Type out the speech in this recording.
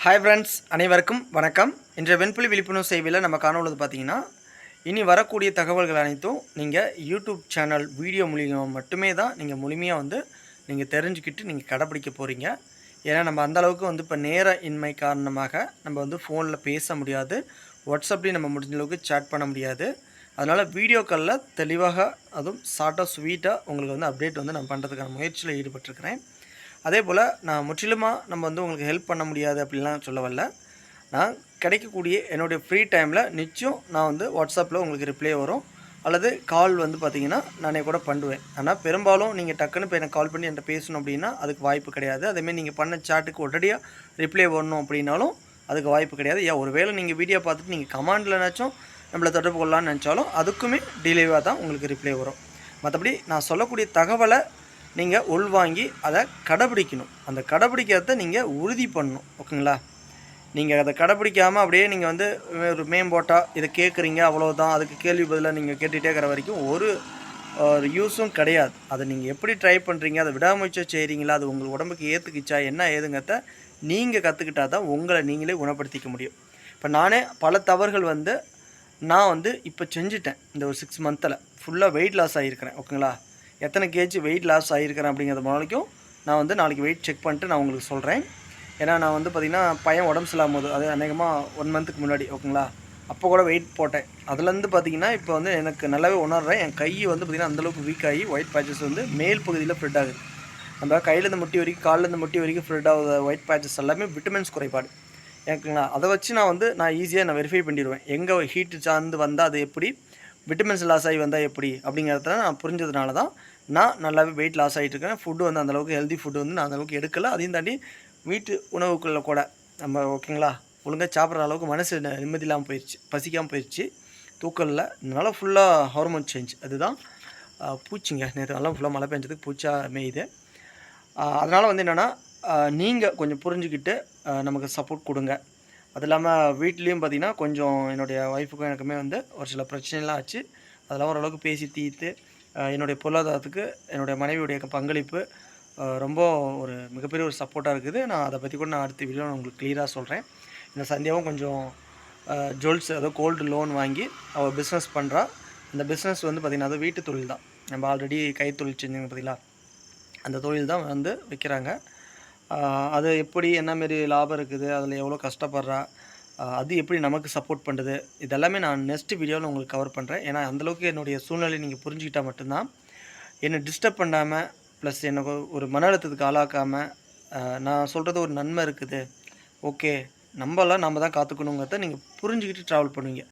Hi friends, அனைவருக்கும் வணக்கம். இன்றைய வெண்புலி விழிப்புணர்வு சேவையில் நம்ம காணொளி பார்த்தீங்கன்னா, இனி வரக்கூடிய தகவல்கள் அனைத்தும் நீங்கள் யூடியூப் சேனல் வீடியோ மூலியமாக மட்டுமே தான் நீங்கள் முழுமையாக நீங்கள் தெரிஞ்சுக்கிட்டு நீங்கள் கடைப்பிடிக்க போகிறீங்க. ஏன்னா நம்ம அந்தளவுக்கு இப்போ நேர இன்மை காரணமாக நம்ம ஃபோனில் பேச முடியாது, வாட்ஸ்அப்லேயும் நம்ம முடிஞ்ச அளவுக்கு சேட் பண்ண முடியாது. அதனால் வீடியோக்களில் தெளிவாக அதுவும் ஷார்ட்டாக ஸ்வீட்டாக உங்களுக்கு அப்டேட் நான் பண்ணுறதுக்கான முயற்சியில் ஈடுபட்டிருக்கிறேன். அதே போல் நான் முற்றிலுமாக நம்ம உங்களுக்கு ஹெல்ப் பண்ண முடியாது அப்படின்லாம் சொல்ல வரல. நான் கிடைக்கக்கூடிய என்னுடைய ஃப்ரீ டைமில் நிச்சயம் நான் வாட்ஸ்அப்பில் உங்களுக்கு ரிப்ளை வரும், அல்லது கால் பார்த்திங்கன்னா நானே கூட பண்ணுவேன். ஆனால் பெரும்பாலும் நீங்கள் டக்குன்னு இப்போ எனக்கு கால் பண்ணி என்கிட்ட பேசணும் அப்படின்னா அதுக்கு வாய்ப்பு கிடையாது. அதேமாதிரி நீங்கள் பண்ண சாட்டுக்கு உடனடியாக ரிப்ளை வரணும் அப்படின்னாலும் அதுக்கு வாய்ப்பு கிடையாது. ஒரு வேளை நீங்கள் வீடியோ பார்த்துட்டு நீங்கள் கமாண்டில்னாச்சும் நம்மளை தொடர்பு கொள்ளலான்னு நினச்சாலும் அதுக்குமே டிலேவாக தான் உங்களுக்கு ரிப்ளை வரும். மற்றபடி நான் சொல்லக்கூடிய தகவலை நீங்கள் உள்வாங்கி அதை கடைப்பிடிக்கணும். அந்த கடைப்பிடிக்கிறத நீங்கள் உறுதி பண்ணணும். ஓகேங்களா? நீங்கள் அதை கடைப்பிடிக்காமல் அப்படியே நீங்கள் ஒரு மேம்போட்டாக இதை கேட்குறீங்க அவ்வளோதான், அதுக்கு கேள்வி பதிலாக நீங்கள் கேட்டுகிட்டே இருக்கிற வரைக்கும் ஒரு யூஸும் கிடையாது. அதை நீங்கள் எப்படி ட்ரை பண்ணுறீங்க, அதை விடாமுயற்சியாக செய்கிறீங்களா, அது உங்கள் உடம்புக்கு ஏற்றுக்குச்சா என்ன ஏதுங்கிறத நீங்கள் கற்றுக்கிட்டால் தான் உங்களை நீங்களே குணப்படுத்திக்க முடியும். இப்போ நானே பல தவறுகள் நான் இப்போ செஞ்சுட்டேன். இந்த ஒரு 6 மந்தில் ஃபுல்லாக வெயிட் லாஸ் ஆகியிருக்கிறேன். ஓகேங்களா? எத்தனை கேஜி வெயிட் லாஸ் ஆகியிருக்கிறேன் அப்படிங்கிறது நாளைக்கும் நான் நாளைக்கு வெயிட் செக் பண்ணிட்டு நான் உங்களுக்கு சொல்கிறேன். ஏன்னா நான் பார்த்திங்கன்னா பையன் உடம்பு சரியில்லாம போது அது அநேகமாக 1 மந்த்துக்கு முன்னாடி. ஓகேங்களா? அப்போ கூட வெயிட் போட்டேன். அதுலேருந்து பார்த்திங்கன்னா இப்போ எனக்கு நல்லாவே உணர்றேன். என் கை பார்த்திங்கன்னா அந்தளவுக்கு வீக் ஆகி ஒயிட் பேச்சஸ் மேல் பகுதியில் ஃப்ரெட் ஆகுது. நம்ம கையிலேருந்து முட்டி வரைக்கும் காலிலேருந்து முட்டி வரைக்கும் ஃப்ரெட் ஆகுது ஒயிட் பேச்சஸ் எல்லாமே விட்டமின்ஸ் குறைபாடு. எனக்குங்களா அதை வச்சு நான் ஈஸியாக வெரிஃபை பண்ணிடுவேன். எங்கே ஹீட்டு சார்ந்து வந்தால் அது எப்படி, விட்டமின்ஸ் லாஸ் ஆகி வந்தால் எப்படி அப்படிங்கிறத நான் புரிஞ்சதுனால தான் நான் நல்லாவே வெயிட் லாஸ் ஆகிட்டுருக்கேன். ஃபுட்டு அந்தளவுக்கு ஹெல்தி ஃபுட்டு நான் அந்தளவுக்கு எடுக்கலை. அதையும் தாண்டி வீட்டு உணவுக்குள்ளே கூட நம்ம ஓகேங்களா ஒழுங்காக சாப்பிட்ற அளவுக்கு மனசு நிம்மதி இல்லாமல் போயிடுச்சு, பசிக்காமல் போயிடுச்சு, தூக்கம் இல்லை. இதனால் ஃபுல்லாக ஹார்மோன் சேஞ்ச். அதுதான் பூச்சிங்க. நேற்று நல்லா ஃபுல்லாக மழை பெஞ்சதுக்கு பூச்சா மேயுது. அதனால் என்னென்னா நீங்கள் கொஞ்சம் புரிஞ்சுக்கிட்டு நமக்கு சப்போர்ட் கொடுங்க. அது இல்லாமல் வீட்லேயும் பார்த்திங்கன்னா கொஞ்சம் என்னுடைய ஒய்ஃபுக்கும் எனக்குமே ஒரு சில பிரச்சனைலாம் ஆச்சு. அதெல்லாம் ஓரளவுக்கு பேசி தீர்த்து என்னுடைய பொருளாதாரத்துக்கு என்னுடைய மனைவியுடைய பங்களிப்பு ரொம்ப ஒரு மிகப்பெரிய ஒரு சப்போர்ட்டாக இருக்குது. நான் அதை பற்றி கூட நான் அடுத்த வீடியோவில் உங்களுக்கு கிளியராக சொல்கிறேன். இந்த சந்தியாவும் கொஞ்சம் ஜுவல்ஸ் அதாவது கோல்டு லோன் வாங்கி அவள் பிஸ்னஸ் பண்ணுறா. அந்த பிஸ்னஸ் பார்த்திங்கன்னா அது வீட்டு தொழில் தான். நம்ம ஆல்ரெடி கைத்தொழில் செஞ்சுங்க பார்த்திங்களா, அந்த தொழில் தான் விற்கிறாங்க. அது எப்படி என்னமாரி லாபம் இருக்குது, அதில் எவ்வளோ கஷ்டப்படுறா, அது எப்படி நமக்கு சப்போர்ட் பண்ணுறது, இதெல்லாமே நான் நெக்ஸ்ட் வீடியோவில் உங்களுக்கு கவர் பண்ணுறேன். ஏன்னா அந்தளவுக்கு என்னுடைய சூழ்நிலை நீங்கள் புரிஞ்சுக்கிட்டால் மட்டும்தான் என்னை டிஸ்டர்ப் பண்ணாமல் ப்ளஸ் எனக்கு ஒரு மன அழுத்தத்துக்கு ஆளாக்காமல் நான் சொல்கிறது ஒரு நன்மை இருக்குது, ஓகே நம்மளாம் நம்ம தான் காத்துக்கணுங்கிறத நீங்கள் புரிஞ்சுக்கிட்டு ட்ராவல் பண்ணுவீங்க.